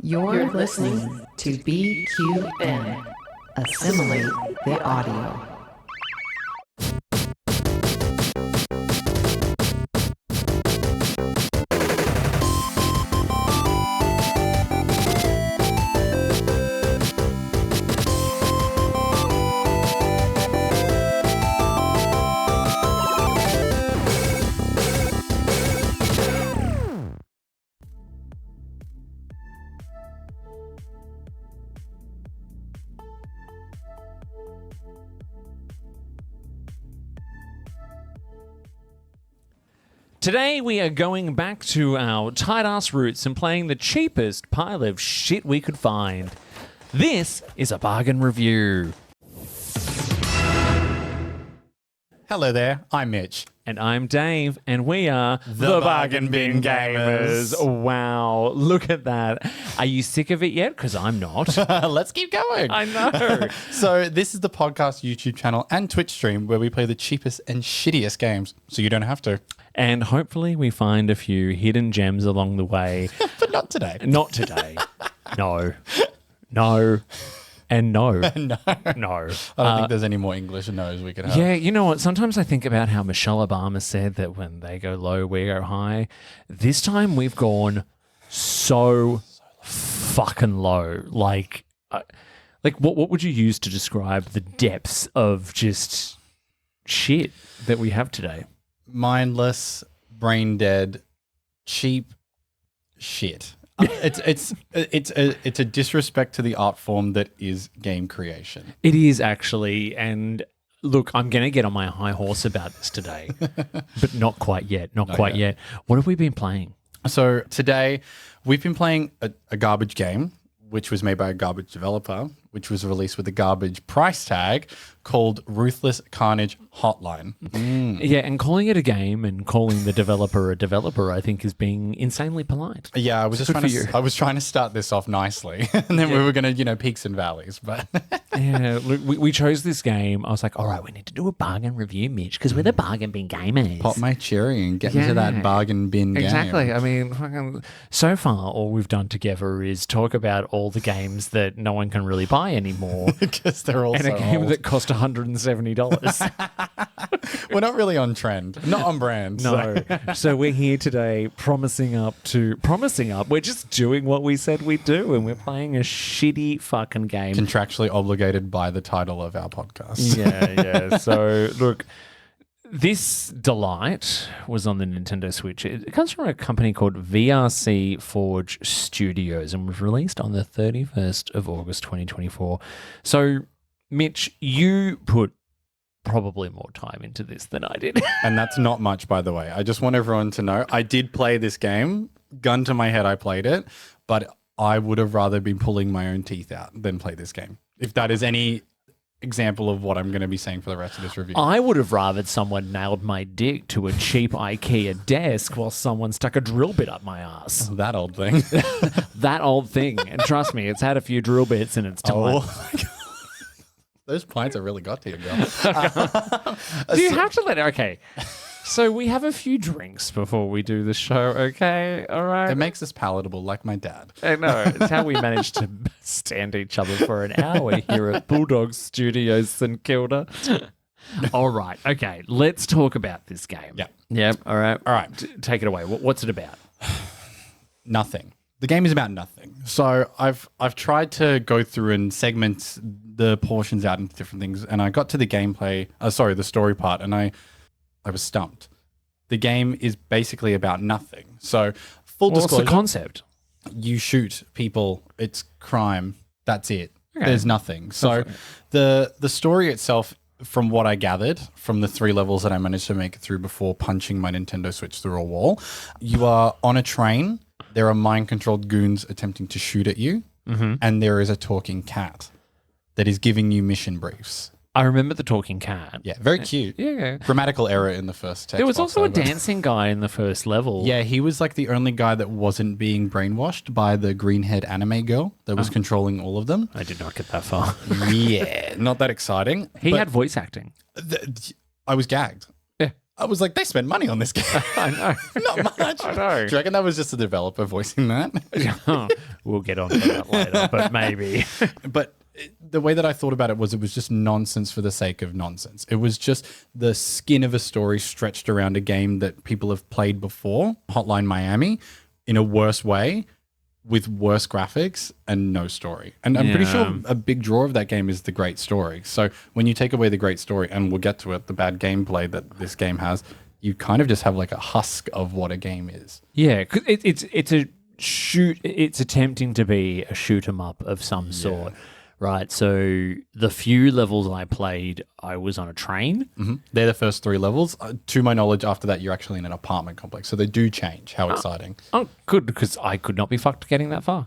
You're listening to BQN. Assimilate the audio. Today we are going back to our tight-ass roots and playing the cheapest pile of shit we could find. This is a bargain review. Hello there, I'm Mitch. And I'm Dave, and we are The Bargain Bin Gamers. Wow, look at that. Are you sick of it yet? Because I'm not. Let's keep going. I know. So this is the podcast YouTube channel and Twitch stream where we play the cheapest and shittiest games, so you don't have to. And hopefully we find a few hidden gems along the way. But not today. Not today. No. No. And no. No. No. I don't think there's any more English no's we could have. Yeah, you know what? Sometimes I think about how Michelle Obama said that when they go low, we go high. This time we've gone so fucking low. Like what would you use to describe the depths of just shit that we have today? Mindless, brain dead, cheap shit. It's a disrespect to the art form that is game creation. It is actually, and look, I'm going to get on my high horse about this today, but not quite yet. Not quite yet. What have we been playing? So today we've been playing a garbage game, which was made by a garbage developer, which was released with a garbage price tag called Ruthless Carnage Hotline. Yeah, and calling it a game and calling the developer a developer, I think, is being insanely polite. Yeah, I was trying to start this off nicely, and then we were going to, peaks and valleys. But yeah, look, we chose this game. I was like, all right, we need to do a bargain review, Mitch, because we're the bargain bin gamers. Pop my cherry and get into that bargain bin game. Exactly. I mean, so far, all we've done together is talk about all the games that no one can really buy anymore. Because they're all and so a game old. that cost $170. We're not really on trend. Not on brand. No. So we're here today promising up. We're just doing what we said we'd do, and we're playing a shitty fucking game. Contractually obligated by the title of our podcast. Yeah. So look, this delight was on the Nintendo Switch. It comes from a company called VRC Forge Studios and was released on the 31st of August 2024. So, Mitch, you put probably more time into this than I did. And that's not much, by the way. I just want everyone to know I did play this game. Gun to my head, I played it, but I would have rather been pulling my own teeth out than play this game. If that is any example of what I'm going to be saying for the rest of this review. I would have rathered someone nailed my dick to a cheap IKEA desk while someone stuck a drill bit up my ass. That old thing. That old thing. And trust me, it's had a few drill bits in its time. Oh my God. Those pints have really got to you, girl. Do you have to let it? Okay. So we have a few drinks before we do the show, okay? All right. It makes us palatable, like my dad. I know. It's how we managed to stand each other for an hour here at Bulldog Studios St Kilda. All right. Okay. Let's talk about this game. Yeah. Yep. All right. All right. Take it away. What's it about? Nothing. The game is about nothing. So I've tried to go through and segment the portions out into different things, and I got to the story part, and I was stumped. The game is basically about nothing. So full disclosure. What's the concept? You shoot people. It's crime. That's it. Okay. There's nothing. So the story itself, from what I gathered from the 3 levels that I managed to make it through before punching my Nintendo Switch through a wall, you are on a train. There are mind-controlled goons attempting to shoot at you, and there is a talking cat that is giving you mission briefs. I remember the talking cat. Yeah, very cute. Yeah. Grammatical error in the first text. There was box also a over. dancing guy in the first level. Yeah, he was like the only guy that wasn't being brainwashed by the green-haired anime girl that was controlling all of them. I did not get that far. Yeah, not that exciting. He but had voice acting. I was gagged. Yeah. I was like, they spent money on this game. I know. Not much. I know. Do you reckon that was just a developer voicing that? We'll get on to that later, but maybe. But the way that I thought about it was just nonsense for the sake of nonsense. It was just the skin of a story stretched around a game that people have played before, Hotline Miami, in a worse way, with worse graphics and no story. And I'm pretty sure a big draw of that game is the great story. So when you take away the great story, and we'll get to it, the bad gameplay that this game has, you kind of just have like a husk of what a game is. Yeah, 'cause it's a shoot. It's attempting to be a shoot 'em up of some sort, right? So the few levels I played, I was on a train. They're the first 3 levels. To my knowledge, after that, you're actually in an apartment complex. So they do change. How exciting. Oh, good, because I could not be fucked getting that far.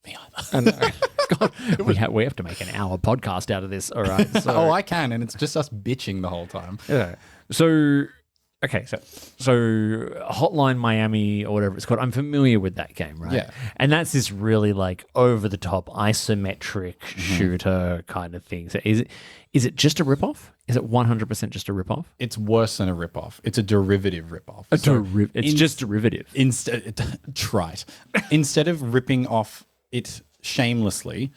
Me either. God, we have to make an hour podcast out of this. All right. So, Oh, I can. And it's just us bitching the whole time. yeah. So, okay. So Hotline Miami or whatever it's called, I'm familiar with that game, right? Yeah. And that's this really like over the top isometric shooter kind of thing. So is it just a ripoff? Is it 100% just a ripoff? It's worse than a ripoff. It's a derivative ripoff. It's just derivative. Trite. Instead of ripping off it shamelessly,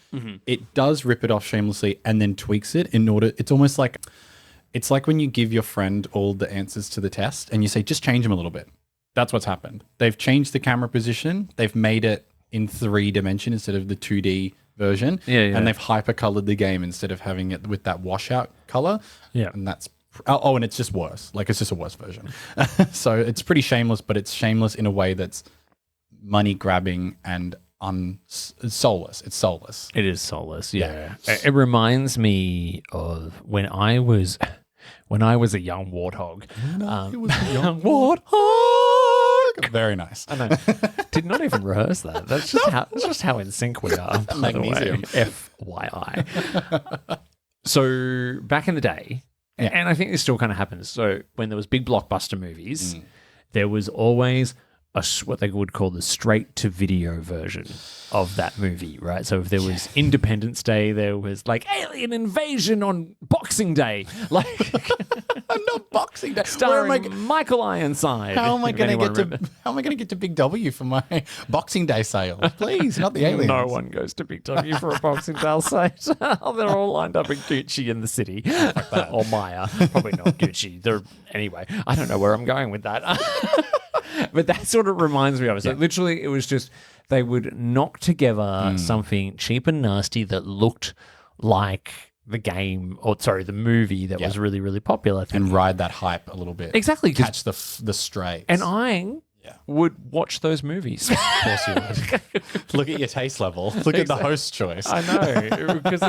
it does rip it off shamelessly and then tweaks it in order. It's almost like, it's like when you give your friend all the answers to the test and you say, just change them a little bit. That's what's happened. They've changed the camera position. They've made it in 3 dimension instead of the 2D version. Yeah. And they've hyper-colored the game instead of having it with that washout color. Yeah. And that's... Oh, and it's just worse. Like, it's just a worse version. So it's pretty shameless, but it's shameless in a way that's money-grabbing and soulless. It's soulless. It is soulless, yeah. It reminds me of when I was a young warthog. It was a young warthog. Very nice. I know. Did not even rehearse that. That's just how in sync we are. By the way. Magnesium. FYI. So back in the day, and I think this still kind of happens. So when there was big blockbuster movies, there was always what they would call the straight-to-video version of that movie, right? So if there was Independence Day, there was like Alien Invasion on Boxing Day, like Not Boxing Day. starring Michael Ironside. How am I if going anyone to remembers. How am I going to get to Big W for my Boxing Day sale? Please, not the aliens. No one goes to Big W for a Boxing Day sale. They're all lined up in Gucci in the city. Or Maya. Probably not Gucci. Anyway, I don't know where I'm going with that. But that sort of reminds me of it. So literally, it was just they would knock together something cheap and nasty that looked like the game, the movie that was really, really popular. And ride that hype a little bit. Exactly. Catch the strays. And I would watch those movies. Of course you would. Look at your taste level. Look at the host choice. I know, because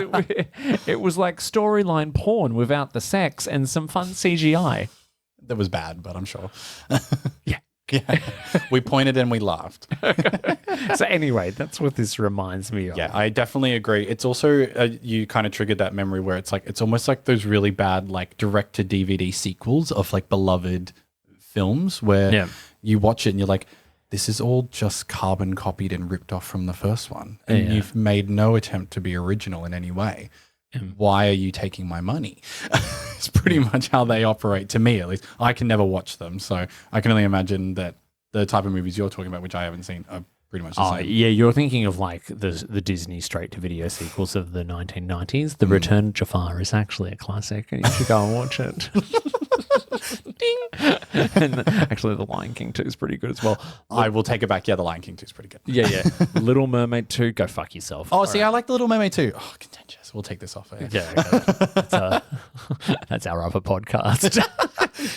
it was like storyline porn without the sex and some fun CGI. That was bad, but I'm sure. Yeah. Yeah. We pointed and we laughed. So anyway, that's what this reminds me of. Yeah, I definitely agree. It's also, you kind of triggered that memory where it's almost like those really bad, like direct to DVD sequels of like beloved films where you watch it and you're like, this is all just carbon copied and ripped off from the first one. And you've made no attempt to be original in any way. Why are you taking my money? It's pretty much how they operate, to me at least. I can never watch them, so I can only imagine that the type of movies you're talking about, which I haven't seen, are pretty much the same. Yeah, you're thinking of like the Disney straight-to-video sequels of the 1990s. The Return of Jafar is actually a classic, and you should go and watch it. Ding! And actually, The Lion King 2 is pretty good as well. I will take it back. Yeah, The Lion King 2 is pretty good. Yeah. Little Mermaid 2, go fuck yourself. Oh, see, I like The Little Mermaid too. Oh, contentious. We'll take this off. Yeah, that's our other podcast.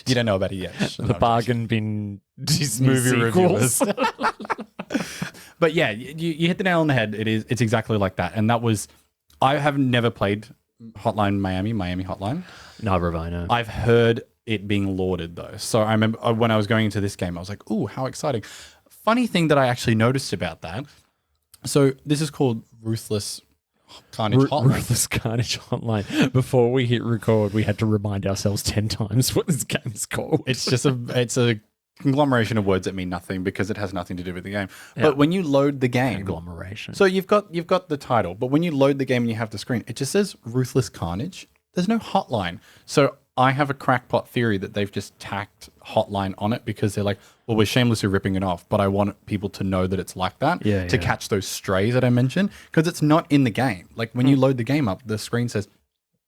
You don't know about it yet. The bargain bin Disney Movie sequels. reviewers. But yeah, you hit the nail on the head. It's exactly like that. And that was, I have never played Hotline Miami Hotline. Neither have I, no. I've heard it being lauded though. So I remember when I was going into this game, I was like, ooh, how exciting. Funny thing that I actually noticed about that. So this is called Ruthless Carnage Hotline. Ruthless Carnage Hotline. Before we hit record, we had to remind ourselves 10 times what this game is called. It's just a conglomeration of words that mean nothing because it has nothing to do with the game. But when you load the game, Conglomeration. so you've got the title, but when you load the game and you have the screen, it just says Ruthless Carnage. There's no hotline. So I have a crackpot theory that they've just tacked Hotline on it because they're like, well, we're shamelessly ripping it off, but I want people to know that it's like that to catch those strays that I mentioned, because it's not in the game. Like when you load the game up, the screen says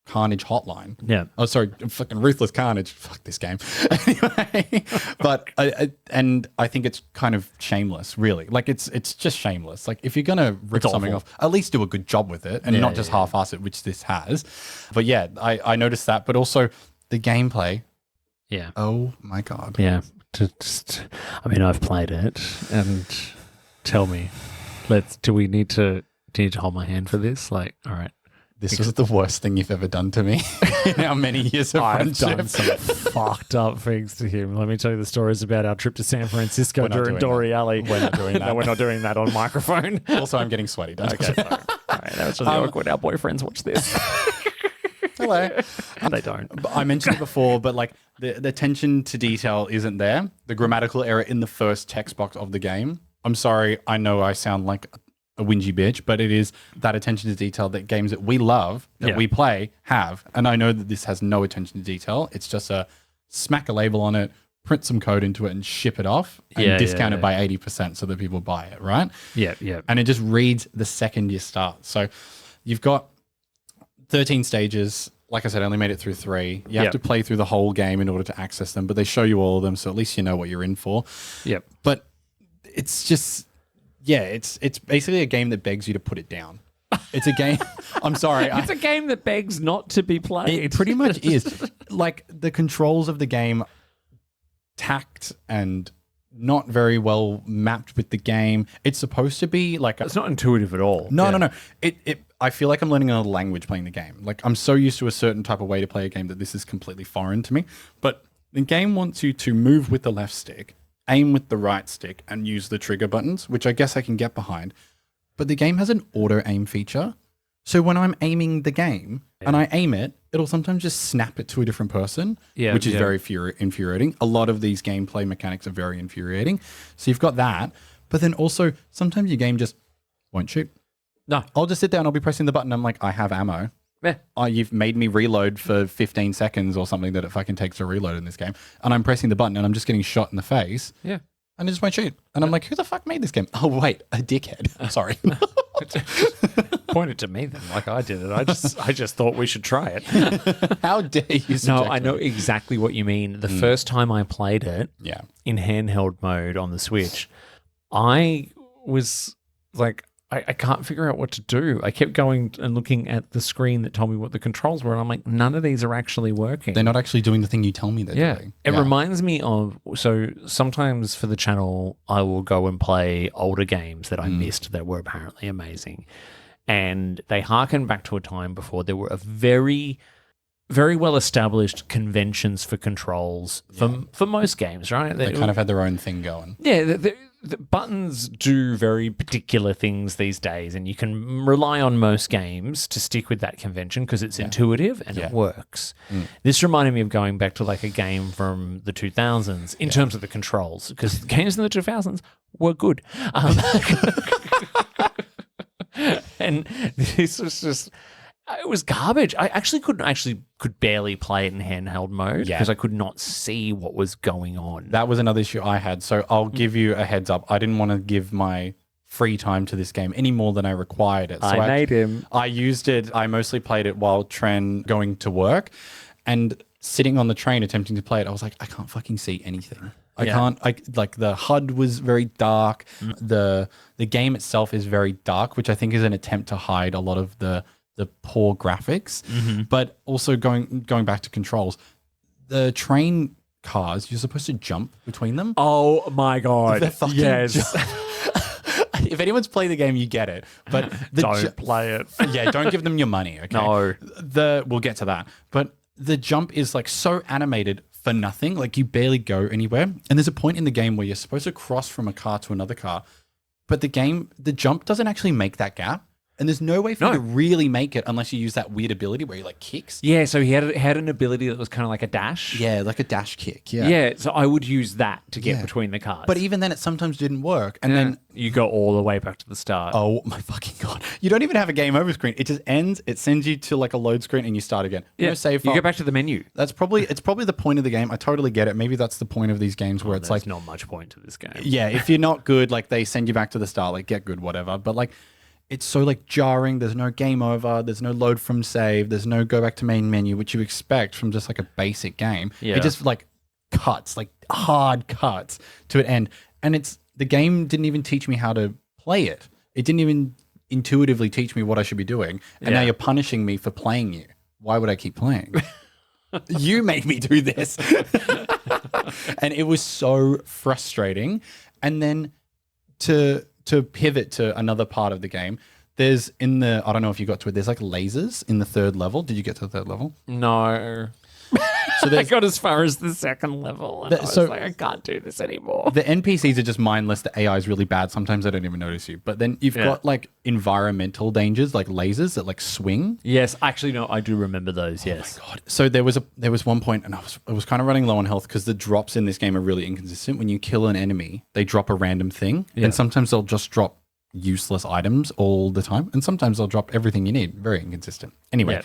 Carnage Hotline. Yeah. Oh, sorry, fucking Ruthless Carnage. Fuck this game. Anyway, but I think it's kind of shameless, really. Like it's just shameless. Like if you're gonna rip something off, at least do a good job with it and not just half-ass it, which this has. But yeah, I noticed that. But also the gameplay. Yeah. Oh my god. Yeah. I mean, I've played it, and tell me, do you need to hold my hand for this? Like, all right. This was the worst thing you've ever done to me in how many years of I've friendship. done some fucked up things to him. Let me tell you the stories about our trip to San Francisco during Dory Alley. We're not doing that. No, we're not doing that on microphone. Also, I'm getting sweaty. Okay, sorry. All right, that was really awkward. Our boyfriends watch this. Hello. They don't. I mentioned it before, but like the attention to detail isn't there. The grammatical error in the first text box of the game. I'm sorry. I know I sound like a whingy bitch, but it is that attention to detail that games that we love, that we play, have. And I know that this has no attention to detail. It's just a smack a label on it, print some code into it and ship it off and discount it by 80% so that people buy it, right? Yeah, yeah. And it just reads the second you start. So you've got 13 stages. Like I said, I only made it through 3. You have to play through the whole game in order to access them, but they show you all of them, so at least you know what you're in for. Yep. But it's just... yeah, it's basically a game that begs you to put it down. It's a game. I'm sorry. It's a game that begs not to be played. It pretty much is. Like the controls of the game, tacked and not very well mapped with the game. It's supposed to be like it's not intuitive at all. No. I feel like I'm learning another language playing the game. Like I'm so used to a certain type of way to play a game that this is completely foreign to me. But the game wants you to move with the left stick, aim with the right stick, and use the trigger buttons, which I guess I can get behind. But the game has an auto aim feature. So when I'm aiming the game and I aim it, it'll sometimes just snap it to a different person, which is very infuriating. A lot of these gameplay mechanics are very infuriating. So you've got that. But then also sometimes your game just won't shoot. No. I'll just sit down, I'll be pressing the button. I'm like, I have ammo. Yeah. Oh, you've made me reload for 15 seconds or something that it fucking takes to reload in this game. And I'm pressing the button and I'm just getting shot in the face. Yeah. And it just won't shoot. And I'm like, who the fuck made this game? Oh, wait, a dickhead. Sorry. Pointed to me then, like I did it. I just thought we should try it. How dare you? No, I know exactly what you mean. The first time I played it in handheld mode on the Switch, I was like, I can't figure out what to do. I kept going and looking at the screen that told me what the controls were, and I'm like, none of these are actually working. They're not actually doing the thing you tell me they're doing. It reminds me of, so sometimes for the channel, I will go and play older games that I missed that were apparently amazing. And they harken back to a time before there were a very, very well-established conventions for controls for most games, right? They kind of had their own thing going. Yeah, the buttons do very particular things these days, and you can rely on most games to stick with that convention because it's intuitive and it works. This reminded me of going back to like a game from the 2000s in terms of the controls, because games in the 2000s were good. And this was just... it was garbage. I actually could barely play it in handheld mode because I could not see what was going on. That was another issue I had. So I'll give you a heads up. I didn't want to give my free time to this game any more than I required it. So I made him. I used it. I mostly played it while going to work, and sitting on the train attempting to play it. I was like, I can't fucking see anything. I can't. Like the HUD was very dark. The game itself is very dark, which I think is an attempt to hide a lot of the poor graphics, but also going back to controls, the train cars, you're supposed to jump between them. Oh my God. Yes. If anyone's played the game, you get it, but don't play it. Yeah. Don't give them your money. Okay. No. We'll get to that, but the jump is like so animated for nothing. Like you barely go anywhere. And there's a point in the game where you're supposed to cross from a car to another car, but the jump doesn't actually make that gap. And there's no way for you to really make it unless you use that weird ability where he like kicks. Yeah, so he had an ability that was kind of like a dash. Yeah, like a dash kick. Yeah. Yeah, so I would use that to get between the cards. But even then, it sometimes didn't work. And then you go all the way back to the start. oh my fucking God. You don't even have a game over screen. It just ends. It sends you to like a load screen and you start again. Yeah, No save you file. go back to the menu. It's probably the point of the game. I totally get it. Maybe that's the point of these games where it's There's like, not much point to this game. yeah, if you're not good, like they send you back to the start, like get good, whatever. But like, it's so like jarring. There's no game over. There's no load from save. There's no go back to main menu, which you expect from just like a basic game. Yeah. It just like cuts, like hard cuts to an end. And the game didn't even teach me how to play it. It didn't even intuitively teach me what I should be doing. And now you're punishing me for playing you. Why would I keep playing? You made me do this. And it was so frustrating. And then to pivot to another part of the game, there's I don't know if you got to it, there's like lasers in the third level. Did you get to the third level? No. So I got as far as the second level. And I was so- like, I can't do this anymore. The NPCs are just mindless. The AI is really bad. Sometimes they don't even notice you. But then you've got like environmental dangers, like lasers that like swing. Yes, actually, no, I do remember those, yes. God. So there was one point, and I was kind of running low on health because the drops in this game are really inconsistent. When you kill an enemy, they drop a random thing, and sometimes they'll just drop useless items all the time, and sometimes they'll drop everything you need. Very inconsistent. Anyway,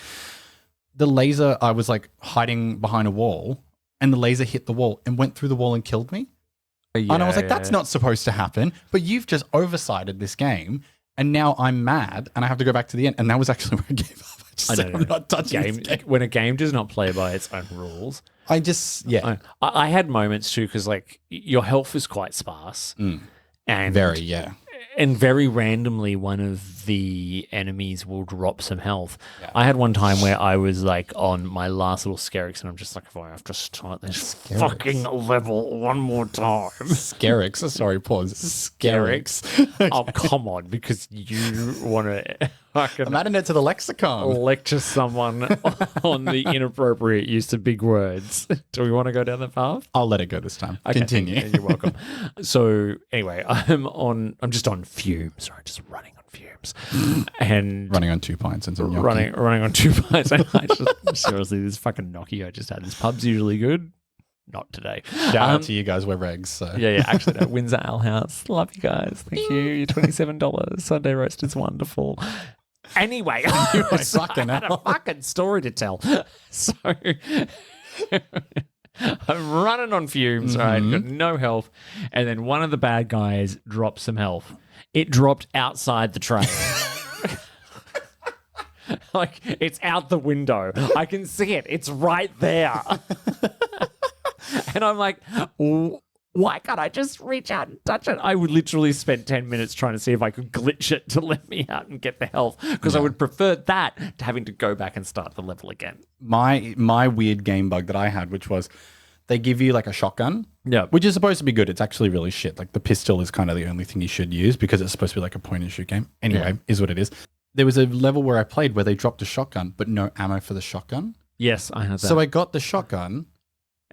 the laser, I was like hiding behind a wall, and the laser hit the wall and went through the wall and killed me. And I was like, that's not supposed to happen, but you've just oversighted this game. And now I'm mad and I have to go back to the end. And that was actually where I gave up. I just said, I'm not touching this game. When a game does not play by its own rules. I had moments too, because like your health is quite sparse. And And very randomly, one of the enemies will drop some health. Yeah. I had one time where I was like on my last little Skerix, and I'm just like, if I have to start this fucking level one more time. Skerix, sorry, pause. Skerix. Oh, come on, because you want to I'm adding it to the lexicon. Lecture someone on the inappropriate use of big words. Do we want to go down that path? I'll let it go this time. Okay, continue. You're welcome. So anyway, I'm just on fumes, right? Just running on fumes. And running on 2 pints and some gnocchi. Running on 2 pints. And I just, seriously, this fucking gnocchi I just had. This pub's usually good. Not today. Shout out to you guys. We're regs. So. Yeah. Actually, no, Windsor Ale House. Love you guys. Thank you. You're $27. Sunday roast is wonderful. Anyway, I had a fucking story to tell. So I'm running on fumes, right? Got no health. And then one of the bad guys dropped some health. It dropped outside the train. Like, it's out the window. I can see it. It's right there. And I'm like, why can't I just reach out and touch it? I would literally spend 10 minutes trying to see if I could glitch it to let me out and get the health, because I would prefer that to having to go back and start the level again. My weird game bug that I had, which was they give you like a shotgun, which is supposed to be good. It's actually really shit. Like the pistol is kind of the only thing you should use because it's supposed to be like a point and shoot game. Anyway, is what it is. There was a level where I played where they dropped a shotgun, but no ammo for the shotgun. Yes, I had that. So I got the shotgun.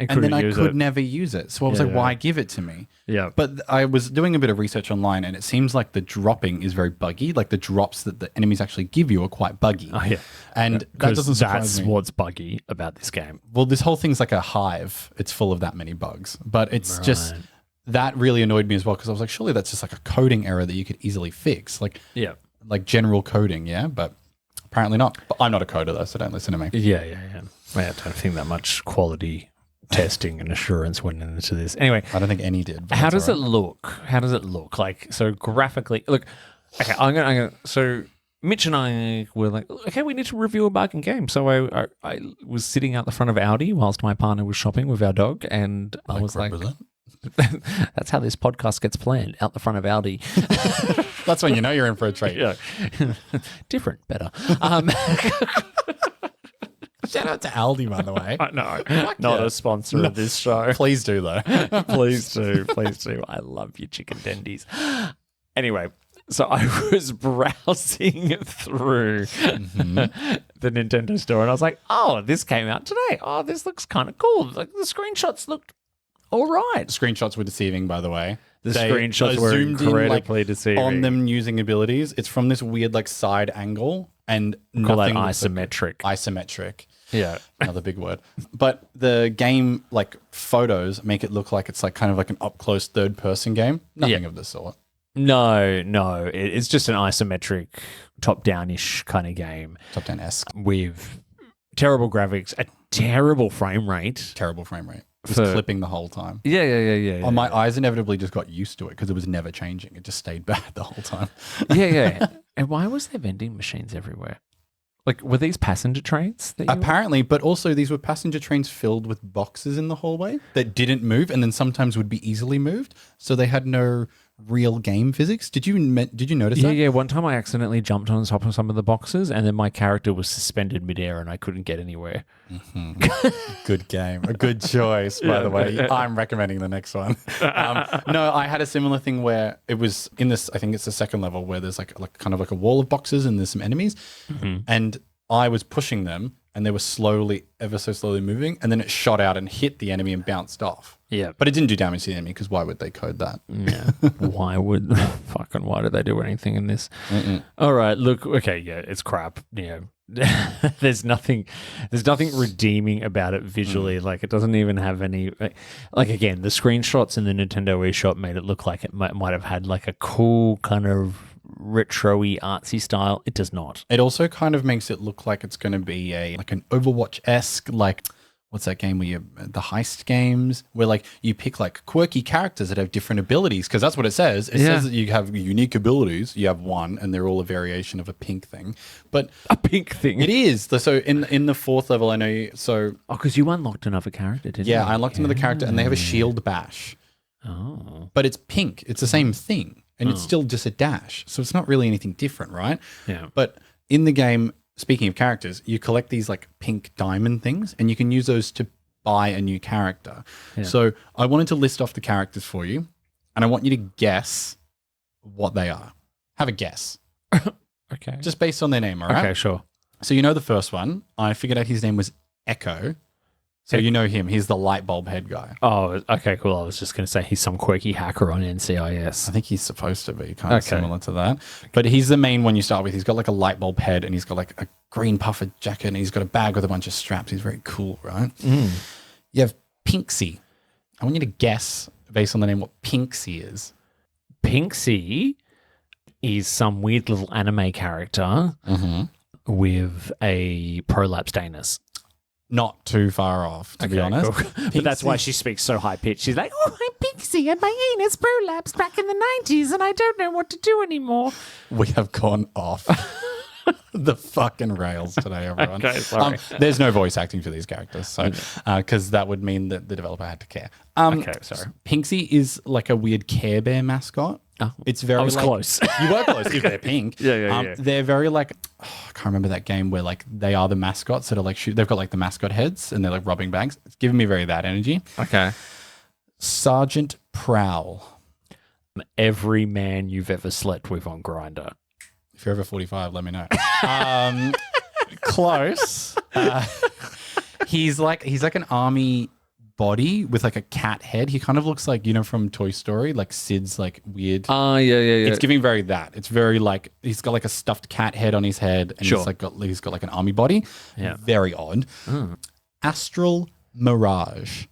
And then I could never use it. So I was like, why give it to me? Yeah. But I was doing a bit of research online, and it seems like the dropping is very buggy. Like the drops that the enemies actually give you are quite buggy. Oh, yeah. And that doesn't surprise me. That's what's buggy about this game. Well, this whole thing's like a hive. It's full of that many bugs. But it's just, that really annoyed me as well, because I was like, surely that's just like a coding error that you could easily fix. Like general coding, but apparently not. But I'm not a coder though, so don't listen to me. Yeah. I don't think that much quality testing and assurance went into this. Anyway, I don't think any did. How does it look? How does it look? Like, so graphically, look, okay, I'm gonna so Mitch and I were like, okay, we need to review a bargain game. So I was sitting out the front of Aldi whilst my partner was shopping with our dog, and I was like, that's how this podcast gets planned, out the front of Aldi. That's when you know you're in for a treat. Yeah. Different, better. Shout out to Aldi, by the way. No, not a sponsor of this show. Please do, though. Please do. I love your chicken tendies. Anyway, so I was browsing through the Nintendo store, and I was like, oh, this came out today. Oh, this looks kind of cool. Like the screenshots looked all right. Screenshots were deceiving, by the way. The They screenshots were zoomed in, incredibly deceiving. on them using abilities. It's from this weird like side angle and Call that nothing looks isometric. isometric. Yeah. Another big word. But the game like photos make it look like it's like kind of like an up close third person game. Nothing of the sort. No. It's just an isometric, top-down-ish kind of game. Top-down-esque. With terrible graphics, a terrible frame rate. Terrible frame rate. It was clipping the whole time. Yeah. Oh, my eyes inevitably just got used to it because it was never changing. It just stayed bad the whole time. Yeah. And why was there vending machines everywhere? Like, were these passenger trains? Apparently, but also these were passenger trains filled with boxes in the hallway that didn't move and then sometimes would be easily moved. So they had no real game physics. Did you notice that? Yeah. One time I accidentally jumped on top of some of the boxes and then my character was suspended midair and I couldn't get anywhere. Mm-hmm. Good game. A good choice, by the way. I'm recommending the next one. No, I had a similar thing where it was in this, I think it's the second level where there's like kind of like a wall of boxes and there's some enemies. Mm-hmm. And I was pushing them and they were ever so slowly moving. And then it shot out and hit the enemy and bounced off. Yeah. But it didn't do damage to the enemy because why would they code that? Yeah. Why did they do anything in this? Mm-mm. All right. Look, okay. Yeah, it's crap. You know, there's nothing redeeming about it visually. Like it doesn't even have any, like again, the screenshots in the Nintendo eShop made it look like it might have had like a cool kind of retro-y artsy style. It does not. It also kind of makes it look like it's going to be like an Overwatch-esque, like what's that game where the heist games where like you pick like quirky characters that have different abilities because that's what it says. It says that you have unique abilities. You have one and they're all a variation of a pink thing. But a pink thing. It is. So in the fourth level, I know because you unlocked another character, didn't you? Yeah, I unlocked another character and they have a shield bash. Oh. But it's pink. It's the same thing. And it's still just a dash. So it's not really anything different, right? Yeah. But in the game, speaking of characters, you collect these like pink diamond things and you can use those to buy a new character. Yeah. So I wanted to list off the characters for you and I want you to guess what they are. Have a guess. Okay. Just based on their name, all right? Okay, sure. So you know the first one. I figured out his name was Echo. So you know him. He's the light bulb head guy. Oh, okay, cool. I was just going to say he's some quirky hacker on NCIS. I think he's supposed to be kind of similar to that. But he's the main one you start with. He's got like a light bulb head and he's got like a green puffer jacket and he's got a bag with a bunch of straps. He's very cool, right? Mm. You have Pinksy. I want you to guess based on the name what Pinksy is. Pinksy is some weird little anime character with a prolapsed anus. Not too far off, to be honest. Cool. But that's why she speaks so high pitched. She's like, "Oh, I'm Pixie, and my anus prolapsed back in the 90s, and I don't know what to do anymore." We have gone off the fucking rails today, everyone. Okay, sorry. There's no voice acting for these characters, so because that would mean that the developer had to care. Okay, sorry. Pinksy is like a weird Care Bear mascout. Oh, it's very. I was close. You were close if they're pink. Yeah. They're very like. I can't remember that game where like they are the mascots that are like they've got like the mascot heads and they're like rubbing bags. It's giving me very that energy. Okay. Sergeant Prowl. Every man you've ever slept with on Grindr. If you're over 45, let me know. Close. He's like an army body with like a cat head. He kind of looks like, from Toy Story, like Sid's like weird. Yeah. It's giving very that. It's very like he's got like a stuffed cat head on his head and he's got like an army body. Yeah. Very odd. Astral Mirage.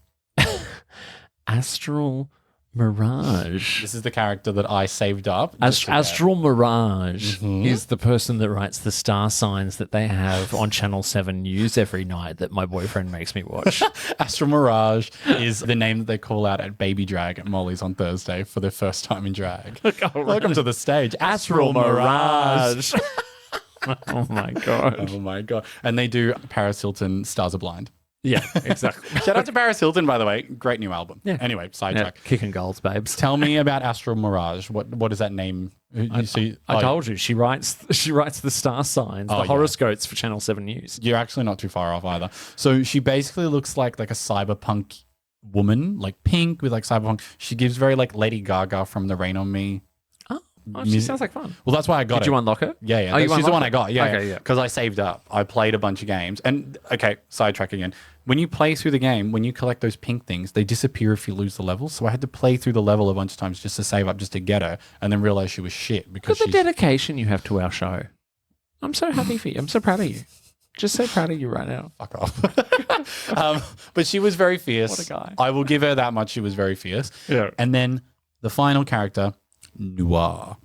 Astral Mirage. This is the character that I saved up. Astral Mirage is the person that writes the star signs that they have on Channel 7 News every night that my boyfriend makes me watch. Astral Mirage is the name that they call out at Baby Drag at Molly's on Thursday for their first time in drag. Welcome to the stage, Astral Mirage. Oh my God. Oh my God. And they do Paris Hilton, Stars Are Blind. Yeah, exactly. Shout out to Paris Hilton, by the way. Great new album. Yeah. Anyway, sidetrack. Yeah, kicking goals, babes. Tell me about Astral Mirage. What is that name? I told you. She writes the star signs, the horoscopes for Channel 7 News. You're actually not too far off either. So she basically looks like a cyberpunk woman, like pink with like cyberpunk. She gives very like Lady Gaga from The Rain on Me. Oh, she sounds like fun. Well, that's why I got it. Did you unlock it? Yeah, yeah. Oh, She's the one I got. Yeah, okay, yeah. Because I saved up. I played a bunch of games. And, okay, sidetrack again. when you play through the game, when you collect those pink things, they disappear if you lose the level. So I had to play through the level a bunch of times just to save up, just to get her, and then realize she was shit because Look at the dedication you have to our show. I'm so happy for you. I'm so proud of you. Just so proud of you right now. Fuck off. But she was very fierce. What a guy. I will give her that much. She was very fierce. Yeah. And then the final character, Noir.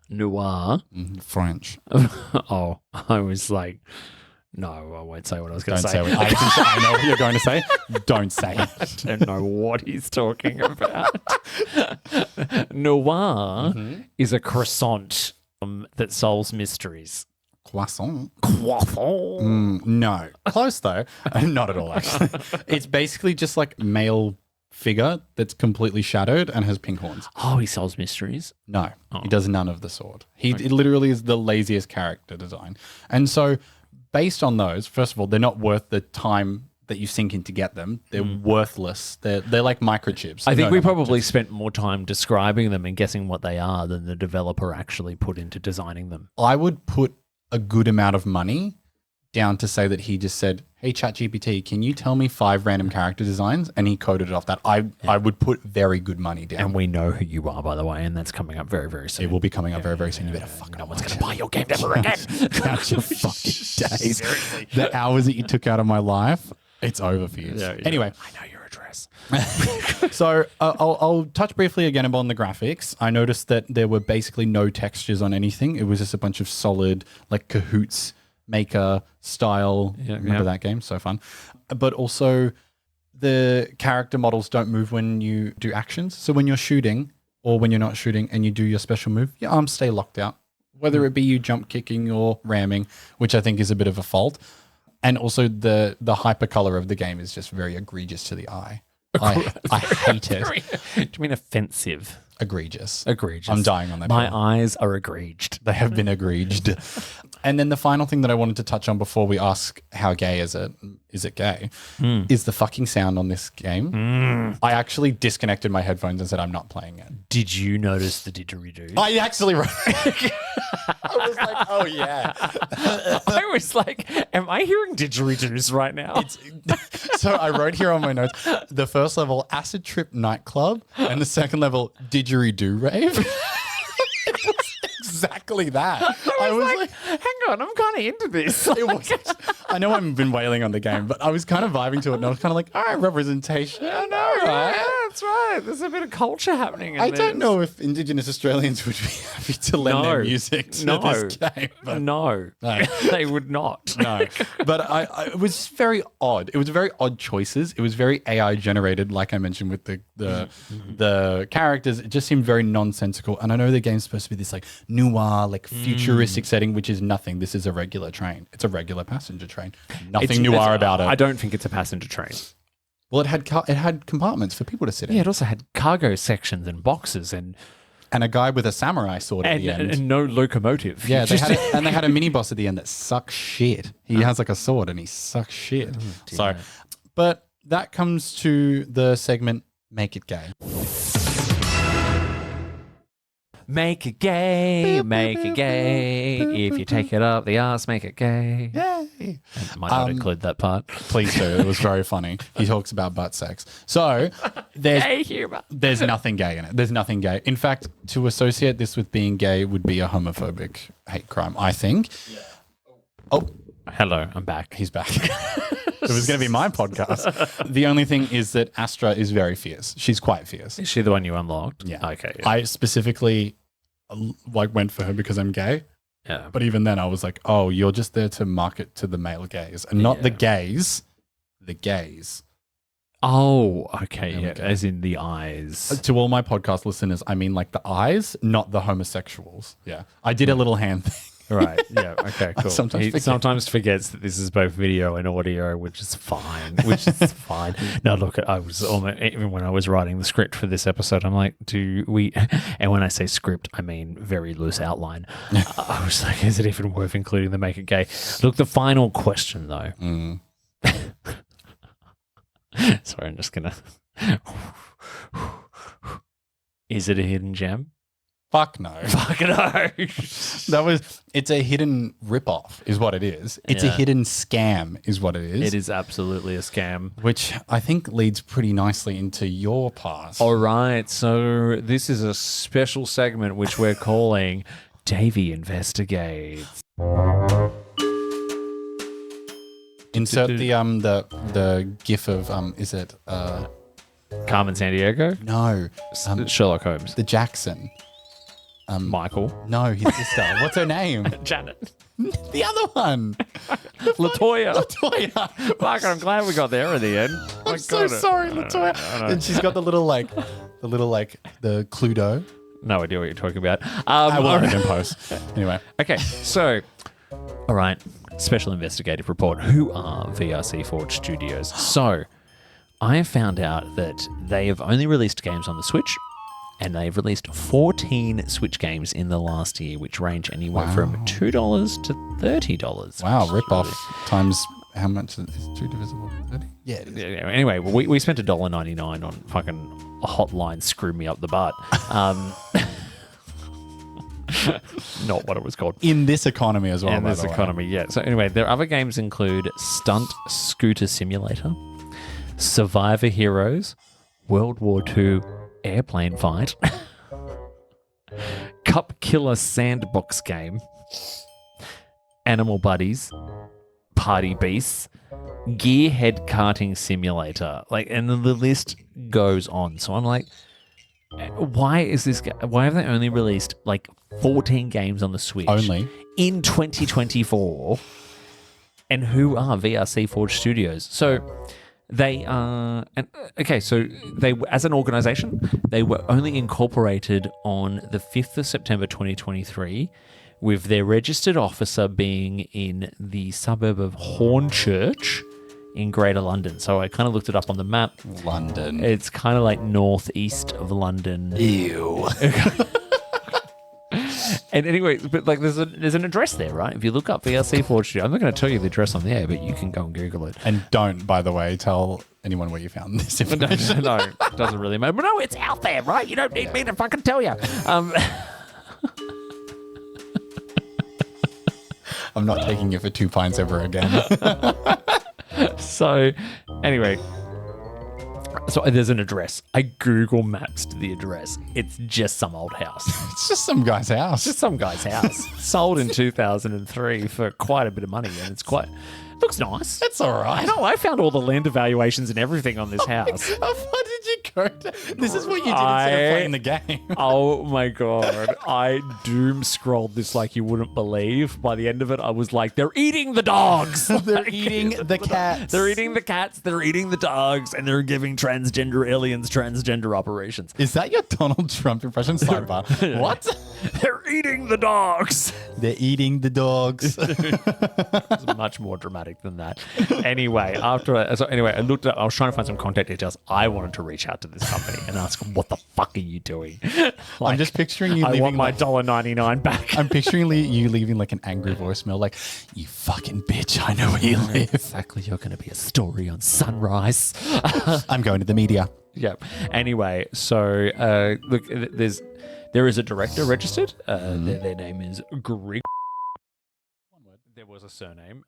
Noir. French. Oh, I was like, no, I won't say what I was going Don't to say. say what I know what you're going to say. Don't say I it. don't know what he's talking about. Noir is a croissant that solves mysteries. Croissant. Croissant. No. Close though. Not at all, actually. It's basically just like male figure that's completely shadowed and has pink horns. Oh, he solves mysteries. No, he does none of the sort. It literally is the laziest character design. And so based on those, first of all, they're not worth the time that you sink in to get them. They're worthless. They're like microchips. I think we probably spent more time describing them and guessing what they are than the developer actually put into designing them. I would put a good amount of money down to say that he just said, hey, ChatGPT, can you tell me 5 random character designs? And he coded it off that. I would put very good money down. And we know who you are, by the way, and that's coming up very, very soon. It will be coming up very, very soon. You better fucking No one's going to buy your game ever again. count your fucking days. The hours that you took out of my life, it's over for you. Yeah. Anyway. I know your address. So I'll touch briefly again upon the graphics. I noticed that there were basically no textures on anything. It was just a bunch of solid, like Cahoots Maker style. Remember that game? So fun. But also the character models don't move when you do actions. So when you're shooting or when you're not shooting and you do your special move, your arms stay locked out, whether it be you jump kicking or ramming, which I think is a bit of a fault. And also the hyper color of the game is just very egregious to the eye. I hate it. Do you mean offensive? Egregious. Egregious. I'm dying on that. My hill. eyes are egreged. They have been egreged. And then the final thing that I wanted to touch on before we ask how gay is it gay, is the fucking sound on this game. I actually disconnected my headphones and said, I'm not playing it. Did you notice the didgeridoo? I actually I was like, oh yeah. I was like, am I hearing didgeridoos right now? So I wrote here on my notes, the first level, Acid Trip Nightclub, and the second level, Didgeridoo Rave. It was exactly that. I was like, hang on, I'm kind of into this. It was. I know I've been wailing on the game, but I was kind of vibing to it, and I was kind of like, all right, representation. I know, right? Yeah, that's right. There's a bit of culture happening. I don't know if Indigenous Australians would be happy to lend their music to this game. But No, they would not. No, but it was very odd. It was very odd choices. It was very AI generated, like I mentioned with the characters. It just seemed very nonsensical. And I know the game's supposed to be this like noir, like futuristic setting, which is nothing. This is a regular train. It's a regular passenger train. Nothing noir about it. I don't think it's a passenger train. Well, it had compartments for people to sit in. Yeah, it also had cargo sections and boxes and a guy with a samurai sword at the end. And no locomotive. Yeah, they had a mini boss at the end that sucks shit. He has like a sword and he sucks shit. So, but that comes to the segment Make It Gay. Make it gay, make it gay. If you take it up the arse, make it gay. Yay. I might not include that part. Please do. It was very funny. He talks about butt sex. So Gay humor. there's nothing gay in it. There's nothing gay. In fact, to associate this with being gay would be a homophobic hate crime, I think. Yeah. Oh, hello, I'm back. He's back. It was going to be my podcast. The only thing is that Astra is very fierce. She's quite fierce. Is she the one you unlocked? Yeah. Okay. Yeah. I specifically went for her because I'm gay. Yeah. But even then I was like, oh, you're just there to market to the male gays and not the gays, the gays. Oh, okay. Yeah. go. As in the eyes. To all my podcast listeners, I mean like the eyes, not the homosexuals. Yeah. I did a little hand thing. Right. Yeah. Okay. Cool. sometimes He forget. sometimes forgets that this is both video and audio, which is fine. No, look, I was almost, even when I was writing the script for this episode, I'm like, do we? And when I say script, I mean very loose outline. I was like, is it even worth including the make it gay? Look, the final question though. Sorry, I'm just gonna. Is it a hidden gem? Fuck no. Fuck no. It's a hidden ripoff is what it is. It's a hidden scam is what it is. It is absolutely a scam. Which I think leads pretty nicely into your past. All right. So this is a special segment which we're calling Davey Investigates. Insert the gif of is it Carmen Sandiego? no Sherlock Holmes. the Jackson. Michael. No, his sister. What's her name? Janet. The other one. Latoya. Latoya. Fuck, I'm glad we got there in the end. I'm so sorry, Latoya. And she's got the Cluedo. No idea what you're talking about. I will edit in post. Anyway. Okay, so, all right, special investigative report. Who are VRC Forge Studios? So, I have found out that they have only released games on the Switch, and they've released 14 Switch games in the last year, which range anywhere from $2 to $30. Wow, rip-off times how much is 2 divisible by 30? Yeah, it is. Yeah, anyway, we spent $1.99 on fucking a hotline screw me up the butt. Not what it was called. In this economy as well, In this economy, yeah. So anyway, their other games include Stunt Scooter Simulator, Survivor Heroes, World War II Airplane Fight, Cup Killer Sandbox Game, Animal Buddies, Party Beasts, Gearhead Karting Simulator, and then the list goes on. So I'm like, why have they only released 14 games on the Switch Only? in 2024? And who are VRC Forge Studios? So they are they as an organization, they were only incorporated on the 5th of September 2023, with their registered officer being in the suburb of Hornchurch in Greater London. So I kind of looked it up on the map. London. It's kind of northeast of London. Ew. And anyway, but there's an address there, right? If you look up VRC Forge Studio, I'm not going to tell you the address on there, but you can go and Google it. And don't, by the way, tell anyone where you found this information. No, it doesn't really matter. But no, it's out there, right? You don't need me to fucking tell you. I'm not taking you for 2 pints ever again. So, anyway, there's an address. I Google Maps to the address. It's just some old house. It's just some guy's house. Just some guy's house. Sold in 2003 for quite a bit of money, and looks nice. It's all right. No, I found all the land evaluations and everything on this house. What did you go to? This is what you did instead of playing the game. Oh my God. I doom scrolled this like you wouldn't believe. By the end of it, I was like, they're eating the dogs. They're eating the cats. They're eating the cats. They're eating the dogs. And they're giving transgender aliens transgender operations. Is that your Donald Trump impression? Sidebar. What? They're eating the dogs. They're eating the dogs. It's much more dramatic than that. Anyway, I looked up, I was trying to find some contact details. I wanted to reach out to this company and ask them, what the fuck are you doing? I'm just picturing you I leaving want my $1.99 back. I'm picturing you leaving an angry voicemail you fucking bitch, I know where you live. Exactly, you're going to be a story on Sunrise. I'm going to the media. Yep. Anyway, so look, there is a director registered. Their name is Greg. There was a surname.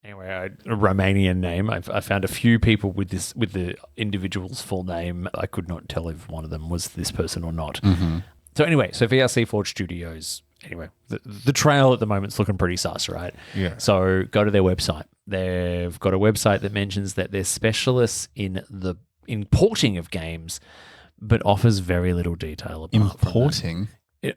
Anyway, a Romanian name. I found a few people with the individual's full name. I could not tell if one of them was this person or not. Mm-hmm. So anyway, VRC Forge Studios. Anyway, the trail at the moment's looking pretty sus, right? Yeah. So go to their website. They've got a website that mentions that they're specialists in porting of games, but offers very little detail about Importing?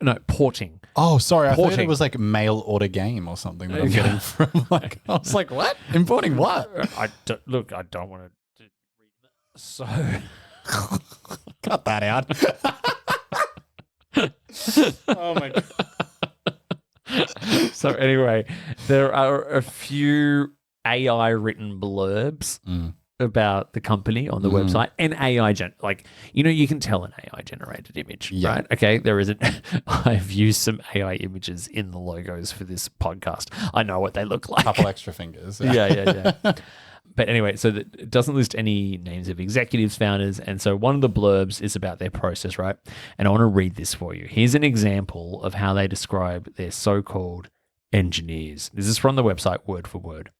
No, porting. Oh, sorry. I thought Porting. it was mail order game or something that I'm getting from I was like, what? Importing what? I don't want to read that. So cut that out. Oh my God. So anyway, there are a few AI written blurbs about the company on the website, and AI you can tell an AI generated image, right? Okay, there isn't. I've used some AI images in the logos for this podcast. I know what they look like. Couple extra fingers. Yeah. But anyway, so it doesn't list any names of executives, founders. And so one of the blurbs is about their process, right? And I want to read this for you. Here's an example of how they describe their so-called engineers. This is from the website word for word.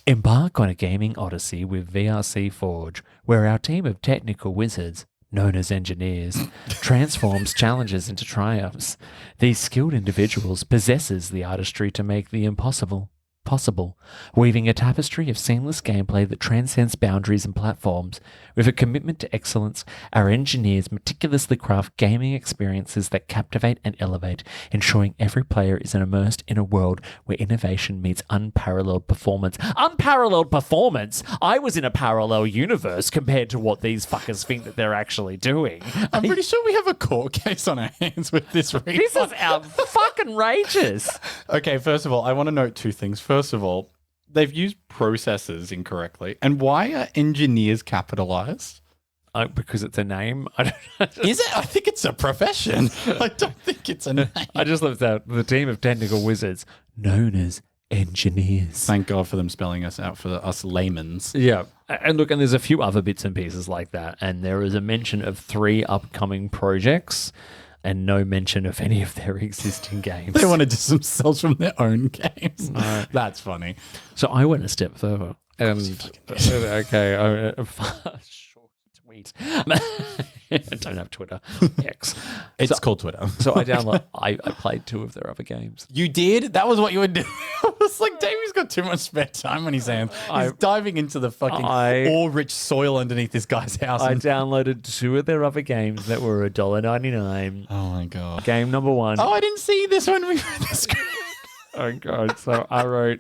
Embark on a gaming odyssey with VRC Forge, where our team of technical wizards, known as engineers, transforms challenges into triumphs. These skilled individuals possesses the artistry to make the impossible possible, weaving a tapestry of seamless gameplay that transcends boundaries and platforms. With a commitment to excellence, our engineers meticulously craft gaming experiences that captivate and elevate, ensuring every player is immersed in a world where innovation meets unparalleled performance. Unparalleled performance? I was in a parallel universe compared to what these fuckers think that they're actually doing. I'm pretty sure we have a court case on our hands with this read. This is out fucking outrageous. Okay, first of all, I want to note two things. First of all, they've used processes incorrectly. And why are engineers capitalized? Because it's a name. I don't know. Is it? I think it's a profession. I don't think it's a name. I just love that. The team of technical wizards known as engineers. Thank God for them spelling us out for us laymen's. Yeah. And look, and there's a few other bits and pieces like that. And there is a mention of 3 upcoming projects and no mention of any of their existing games. They want to distance themselves from their own games. No. That's funny. So I went a step further. And okay, short tweet. I don't have Twitter. X. It's called Twitter. So I played 2 of their other games. You did? That was what you were doing? I was like, Davey's got too much spare time on his hands. He's diving into the fucking ore-rich soil underneath this guy's house. I downloaded 2 of their other games that were $1.99. Oh my God. Game number 1. Oh, I didn't see this when we read the script. Oh God. So I wrote,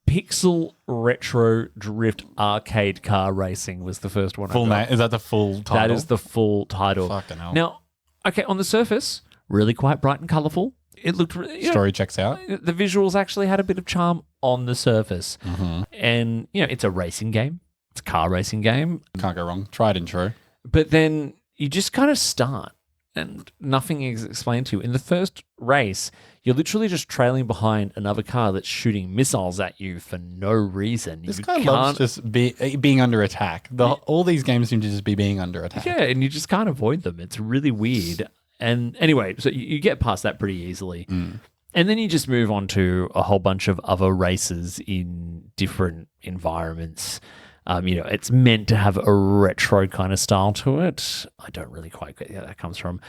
Pixel Retro Drift Arcade Car Racing was the first one. Full name? Is that the full title? That is the full title. Fucking hell. Now, okay, on the surface, really quite bright and colourful. It looked story checks out. The visuals actually had a bit of charm on the surface. Mm-hmm. And, it's a racing game. It's a car racing game. Can't go wrong. Tried and true. But then you just kind of start and nothing is explained to you. In the first race, you're literally just trailing behind another car that's shooting missiles at you for no reason. This guy loves just being under attack. All these games seem to just be being under attack. Yeah, and you just can't avoid them. It's really weird. And anyway, so you get past that pretty easily. Mm. And then you just move on to a whole bunch of other races in different environments. It's meant to have a retro kind of style to it. I don't really quite get where that comes from.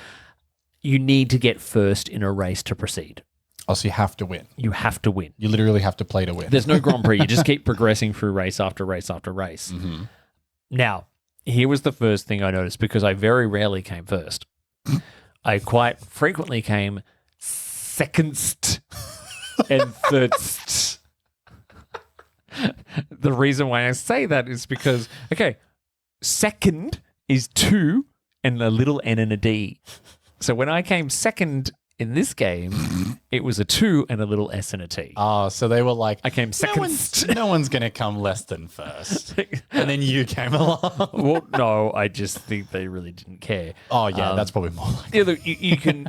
You need to get first in a race to proceed. Oh, so you have to win. You have to win. You literally have to play to win. There's no Grand Prix. You just keep progressing through race after race after race. Mm-hmm. Now, here was the first thing I noticed because I very rarely came first. I quite frequently came second and third. The reason why I say that is because, second is 2 and a little N and a D. So when I came second in this game, it was a 2 and a little S and a T. Oh, so they were like, I came second. No one's going to come less than first. And then you came along. Well, no, I just think they really didn't care. Oh, yeah, that's probably more like it. Yeah, look,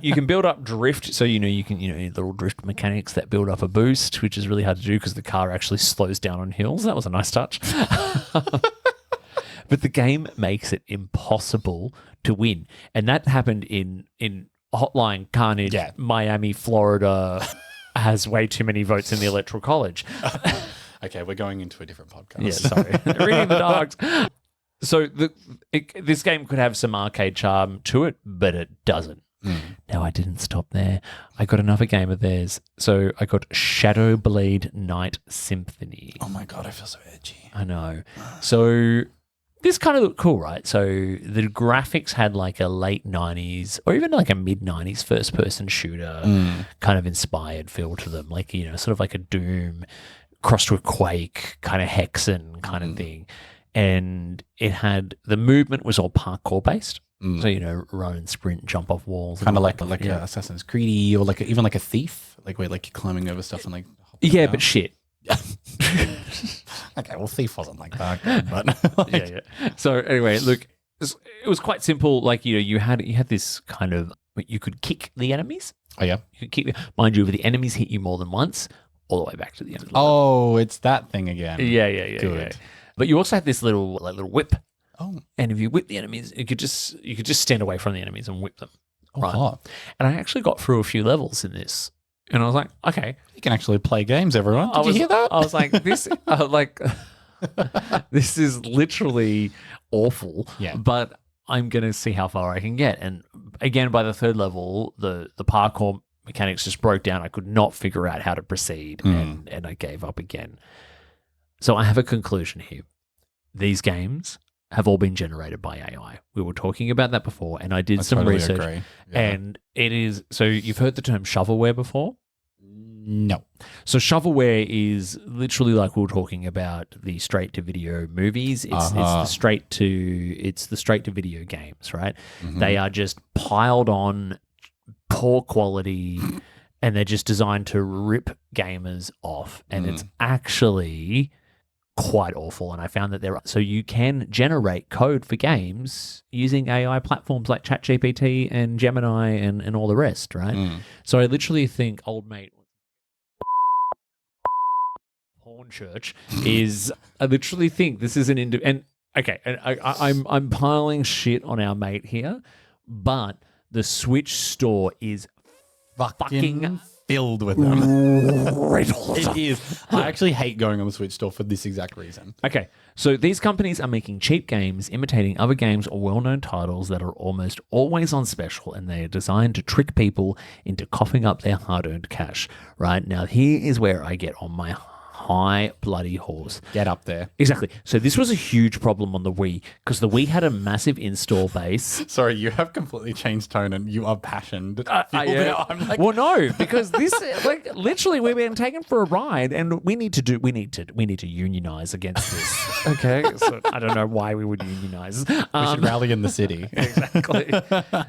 you can build up drift. So, you can, little drift mechanics that build up a boost, which is really hard to do because the car actually slows down on hills. That was a nice touch. But the game makes it impossible to win. And that happened in Hotline Carnage, Miami, Florida, has way too many votes in the Electoral College. Okay, we're going into a different podcast. Yeah, sorry. Reading the dogs. So this game could have some arcade charm to it, but it doesn't. Mm. Now, I didn't stop there. I got another game of theirs. So I got Shadow Blade Night Symphony. Oh my God, I feel so edgy. I know. So this kind of looked cool, right? So the graphics had like a late 90s or even like a mid-90s first-person shooter kind of inspired feel to them. Like, sort of like a Doom crossed with Quake, kind of Hexen kind of thing. And it had, the movement was all parkour-based. So, run and sprint, jump off walls. Kind of like Assassin's Creed or even like a Thief, like where like you're climbing over stuff and like... Yeah, but shit. Okay, well, Thief wasn't like that, but yeah. So anyway, look, it was quite simple. Like you had this kind of, you could kick the enemies. Oh yeah, you could kick. Mind you, if the enemies hit you more than once, all the way back to the end of the level. Oh, it's that thing again. Yeah. Good. But you also had this little whip. Oh, And if you whip the enemies, you could just stand away from the enemies and whip them. Right. hot. And I actually got through a few levels in this. And I was like, okay. You can actually play games, everyone. Did you hear that? I was like, this this is literally awful. Yeah. But I'm gonna see how far I can get. And again, by the third level, the parkour mechanics just broke down. I could not figure out how to proceed and I gave up again. So I have a conclusion here. These games have all been generated by AI. We were talking about that before, and I did some totally research. agree. Yeah. And it is, so you've heard the term shovelware before? No. So shovelware is literally like we were talking about the straight to video movies. It's the straight to video games, right? Mm-hmm. They are just piled on poor quality and they're just designed to rip gamers off. And it's actually quite awful. And I found that so you can generate code for games using AI platforms like ChatGPT and Gemini and all the rest, right? So I literally think old mate Hornchurch is, I literally think this is and I'm piling shit on our mate here, but the Switch store is fucking filled with them. riddled. It is. I actually hate going on the Switch store for this exact reason. Okay, so these companies are making cheap games, imitating other games or well-known titles that are almost always on special, and they are designed to trick people into coughing up their hard-earned cash. Right now, here is where I get on my high bloody horse. Get up there. Exactly. So this was a huge problem on the Wii because the Wii had a massive install base. Sorry, you have completely changed tone and you are passionate. I'm like, Well, no, because this, like, literally, we've been taken for a ride, and we need to unionize against this. Okay, so I don't know why we would unionize. we should rally in the city. Exactly.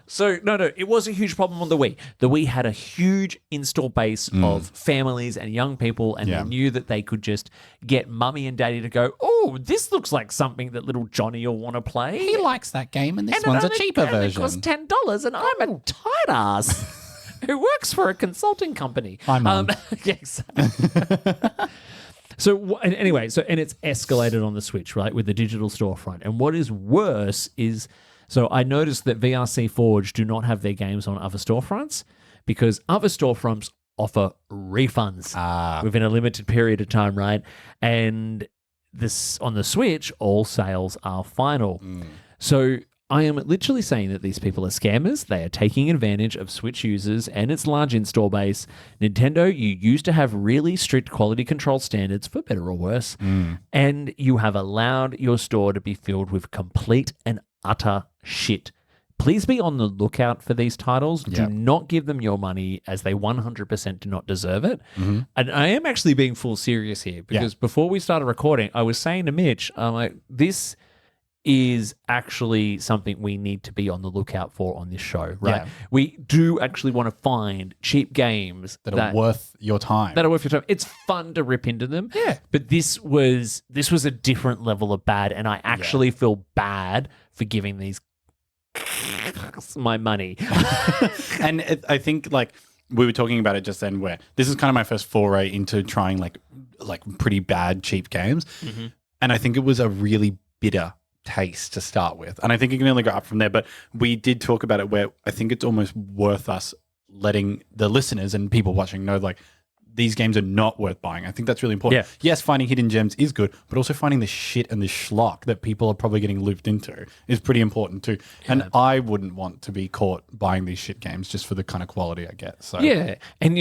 So no, it was a huge problem on the Wii. The Wii had a huge install base of families and young people, and they knew that they could just get mummy and daddy to go, oh, this looks like something that little Johnny will want to play. He likes that game, and this And one's a only- cheaper and version. It costs $10, and I'm a tight ass who works for a consulting company. Hi, Mum. Yes. Anyway, and it's escalated on the Switch, right, with the digital storefront. And what is worse is, so I noticed that VRC Forge do not have their games on other storefronts because other storefronts offer refunds within a limited period of time, right? And this on the Switch, all sales are final. So I am literally saying that these people are scammers. They are taking advantage of Switch users and its large install base. Nintendo, you used to have really strict quality control standards, for better or worse, and you have allowed your store to be filled with complete and utter shit. Please be on the lookout for these titles. Do not give them your money, as they 100% do not deserve it. And I am actually being full serious here, because before we started recording, I was saying to Mitch, I'm like, this is actually something we need to be on the lookout for on this show, right? Yeah. We do actually want to find cheap games that are worth your time. That are worth your time. It's fun to rip into them. Yeah. But this was a different level of bad, and I actually feel bad for giving these my money. And I think, like, we were talking about it just then, where this is kind of my first foray into trying like pretty bad cheap games. And I think it was a really bitter taste to start with. And I think it can only go up from there. But we did talk about it where I think it's almost worth us letting the listeners and people watching know, like, these games are not worth buying. I think that's really important. Yeah. Yes, finding hidden gems is good, but also finding the shit and the schlock that people are probably getting looped into is pretty important too. Yeah. And I wouldn't want to be caught buying these shit games just for the kind of quality I get. So yeah, and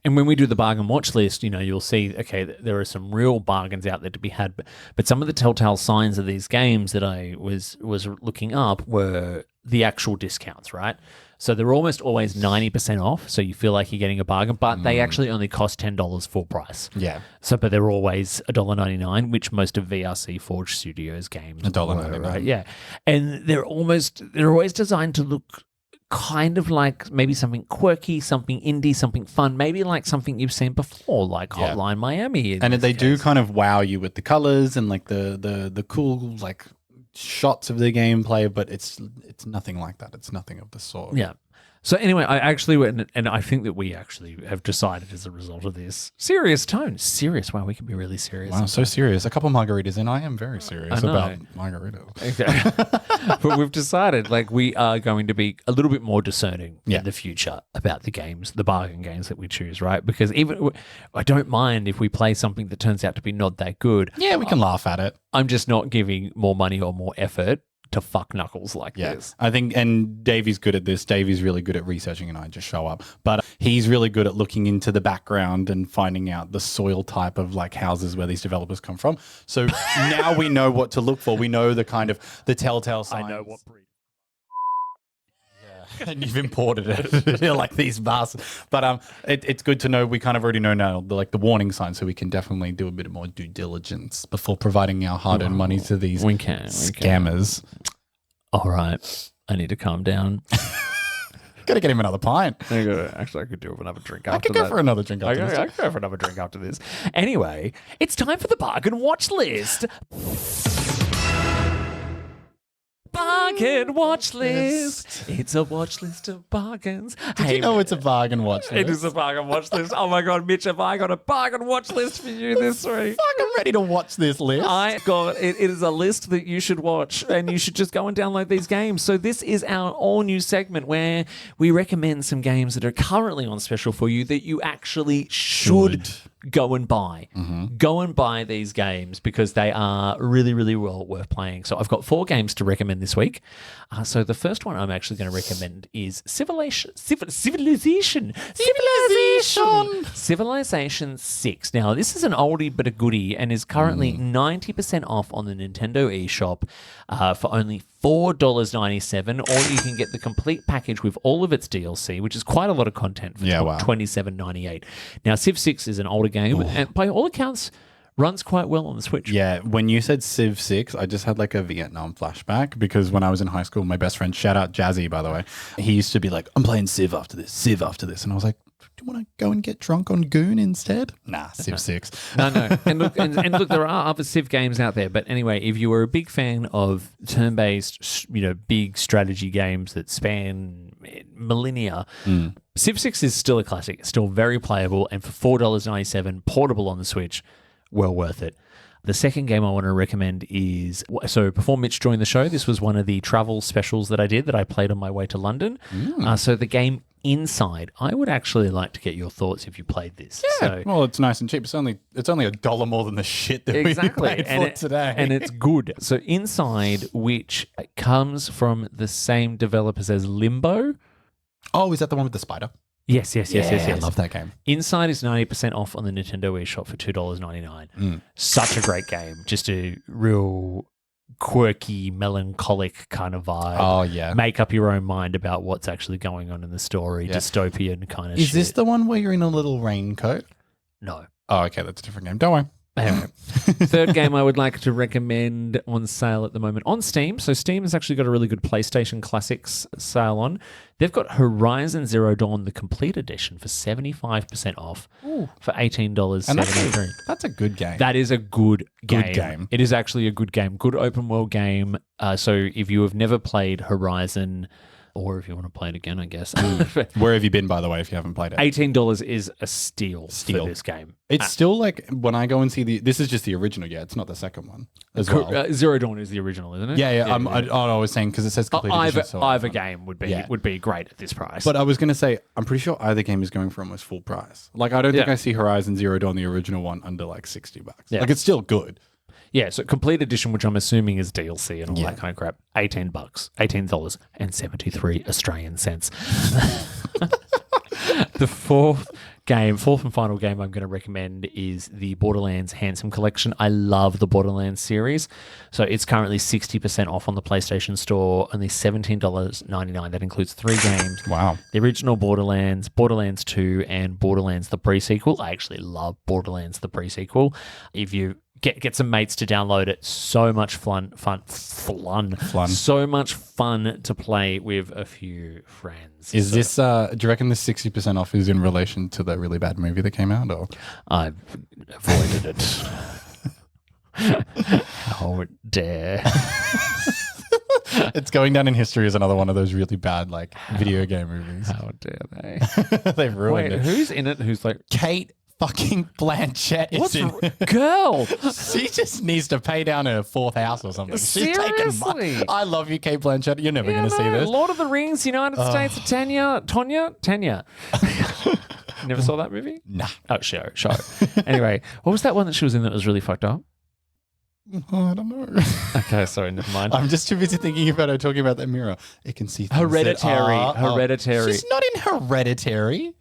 and when we do the bargain watch list, you'll see, okay, there are some real bargains out there to be had, but some of the telltale signs of these games that I was looking up were the actual discounts, right? So they're almost always 90% off, so you feel like you're getting a bargain, but they actually only cost $10 full price. Yeah. So, but they're always $1.99, which most of VRC Forge Studios games $1.99, right? Yeah, and they're always designed to look kind of like maybe something quirky, something indie, something fun, maybe like something you've seen before, like Hotline Miami. And they do kind of wow you with the colors and like the cool, like, shots of the gameplay, but it's nothing like that. It's nothing of the sort. Yeah. So anyway, I actually went, and I think that we actually have decided as a result of this serious tone. Serious. Wow, we can be really serious. Wow, so serious. A couple margaritas in, I am very serious about margaritas. Okay. But we've decided like we are going to be a little bit more discerning Yeah. in the future about the games, the bargain games that we choose, right? Because even I don't mind if we play something that turns out to be not that good. Yeah, we can laugh at it. I'm just not giving more money or more effort to fuck knuckles like this. I think, and Davey's good at this. Davey's really good at researching, and I just show up. But he's really good at looking into the background and finding out the soil type of like houses where these developers come from. So now we know what to look for. We know the kind of the telltale signs. I know what breed. And you've imported it like these bastards. But it's good to know. We kind of already know now the warning signs, so we can definitely do a bit more due diligence before providing our hard-earned money to these scammers. All right, I need to calm down. Got to get him another pint. Actually, I could do another drink after I could go for another drink after this. I could go for another drink after this. Anyway, it's time for the bargain watch list. Bargain watch list. It's a watch list of bargains. Did you know it's a bargain watch list? It is a bargain watch list. Oh my God, Mitch, have I got a bargain watch list for you this week? Fuck, I'm ready to watch this list. I got it. It is a list that you should watch, and you should just go and download these games. So this is our all-new segment where we recommend some games that are currently on special for you that you actually should go and buy. Go and buy these games because they are really, really well worth playing. So I've got 4 games to recommend this week. So the first one I'm actually going to recommend is Civilization 6. Now, this is an oldie but a goodie and is currently 90% off on the Nintendo eShop for only $4.97, or you can get the complete package with all of its DLC, which is quite a lot of content for $27.98. Now, Civ 6 is an older game, and by all accounts, runs quite well on the Switch. Yeah, when you said Civ 6, I just had like a Vietnam flashback because when I was in high school, my best friend, shout out Jazzy, by the way, he used to be like, I'm playing Civ after this. And I was like, do you want to go and get drunk on Goon instead? Nah, Civ 6. No. And look, there are other Civ games out there. But anyway, if you were a big fan of turn-based, big strategy games that span millennia, Civ 6 is still a classic. It's still very playable. And for $4.97, portable on the Switch, well worth it. The second game I want to recommend is, so before Mitch joined the show, this was one of the travel specials that I did that I played on my way to London. So the game Inside, I would actually like to get your thoughts if you played this. Yeah, well, it's nice and cheap. It's only $1 more than the shit that we paid for today. And it's good. So Inside, which comes from the same developers as Limbo. Oh, is that the one with the spider? Yes. I love that game. Inside is 90% off on the Nintendo eShop for $2.99. Such a great game. Just a real quirky, melancholic kind of vibe. Oh, yeah. Make up your own mind about what's actually going on in the story. Dystopian kind of shit. Is this the one where you're in a little raincoat? No. Oh, okay. That's a different game. Don't worry. Anyway, third game I would like to recommend on sale at the moment on Steam. So Steam has actually got a really good PlayStation Classics sale on. They've got Horizon Zero Dawn, the complete edition, for 75% off for $18.73. That's a good game. That is a good game. Good game. It is actually a good game. Good open world game. So if you have never played Horizon, or if you want to play it again, I guess. Where have you been, by the way, if you haven't played it? $18 is a steal for this game. It's still like when I go and see this is just the original. Yeah, it's not the second one as well. Zero Dawn is the original, isn't it? Yeah. I was saying because it says complete edition. Either game would be great at this price. But I was going to say, I'm pretty sure either game is going for almost full price. Like, I don't think I see Horizon Zero Dawn, the original one, under like $60. Yeah. Like, it's still good. Yeah, so complete edition, which I'm assuming is DLC and all that kind of crap, $18.73 Australian cents. The fourth and final game I'm going to recommend is the Borderlands Handsome Collection. I love the Borderlands series. So it's currently 60% off on the PlayStation Store, only $17.99. That includes 3 games. Wow. The original Borderlands, Borderlands 2, and Borderlands the pre-sequel. I actually love Borderlands the pre-sequel. If you Get some mates to download it. So much fun. So much fun to play with a few friends. Is this, do you reckon this 60% off is in relation to the really bad movie that came out? Or I've avoided it. How dare. It's going down in history as another one of those really bad like video game movies. How dare they? They've ruined Wait, it. who's in it? Who's like, Kate fucking Blanchett is in. girl? She just needs to pay down her fourth house or something. She's taking Seriously? I love you, Kate Blanchett. You're never going to see this. Lord of the Rings, United States of Tanya. Never saw that movie? Nah. Oh, show. Anyway, what was that one that she was in that was really fucked up? Oh, I don't know. Okay, sorry, never mind. I'm just too busy thinking about her talking about that mirror. It can see things Hereditary. that are- Hereditary. She's not in Hereditary.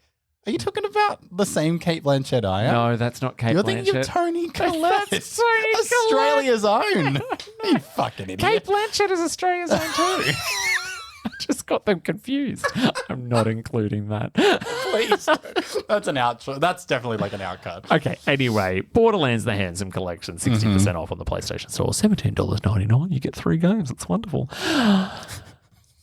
Are you talking about the same Kate Blanchett I am? No, that's not Kate You're Blanchett. thinking of Toni Collette. That's Toni Australia's own. You fucking idiot. Kate Blanchett is Australia's own too. I just got them confused. I'm not including that. Please. That's an out. That's definitely like an outcut. Okay, anyway, Borderlands The Handsome Collection, 60% off on the PlayStation Store, $17.99. You get 3 games. It's wonderful.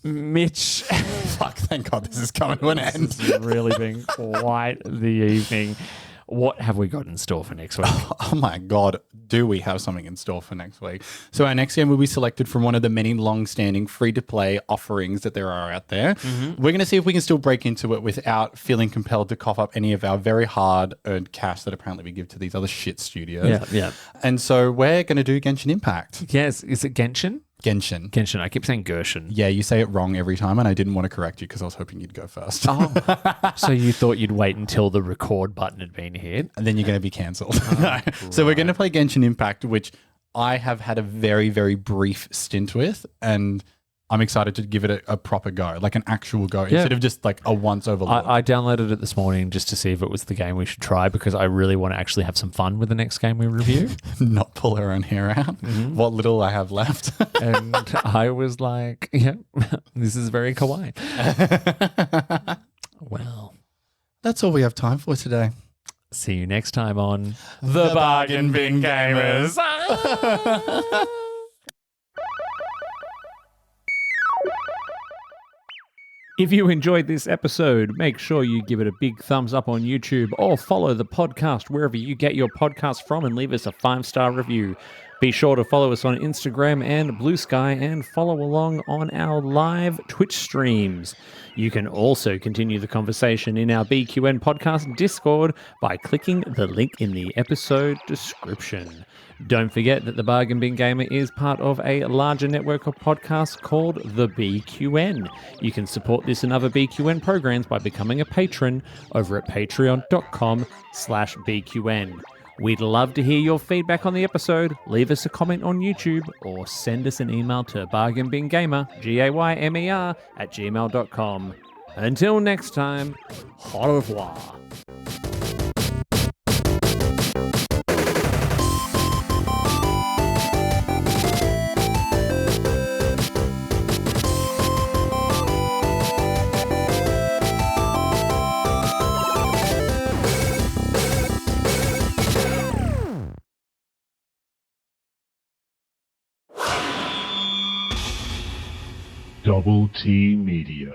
Mitch. Fuck, thank God this is coming to an end. This has really been quite the evening. What have we got in store for next week? Oh my God, do we have something in store for next week? So our next game will be selected from one of the many long-standing free-to-play offerings that there are out there. We're going to see if we can still break into it without feeling compelled to cough up any of our very hard-earned cash that apparently we give to these other shit studios. Yeah. And so we're going to do Genshin Impact. Yes, is it Genshin? Genshin. Genshin. I keep saying Gershon. Yeah, you say it wrong every time, and I didn't want to correct you because I was hoping you'd go first. Oh, so you thought you'd wait until the record button had been hit? And then you're going to be cancelled. So we're going to play Genshin Impact, which I have had a very, very brief stint with, and I'm excited to give it a proper go, like an actual go, instead of just like a once overlook. I downloaded it this morning just to see if it was the game we should try because I really want to actually have some fun with the next game we review. Not pull her own hair out. What little I have left. And I was like, yeah, this is very kawaii. Well, That's all we have time for today. see you next time on The Bargain Bin Gamers. If you enjoyed this episode, make sure you give it a big thumbs up on YouTube or follow the podcast wherever you get your podcasts from and leave us a 5-star review. Be sure to follow us on Instagram and Blue Sky and follow along on our live Twitch streams. You can also continue the conversation in our BQN podcast Discord by clicking the link in the episode description. Don't forget that the Bargain Bin Gamer is part of a larger network of podcasts called the BQN. You can support this and other BQN programs by becoming a patron over at patreon.com/BQN. We'd love to hear your feedback on the episode. Leave us a comment on YouTube or send us an email to bargainbingamer, GAYMER, @gmail.com. Until next time, au revoir. Double T Media.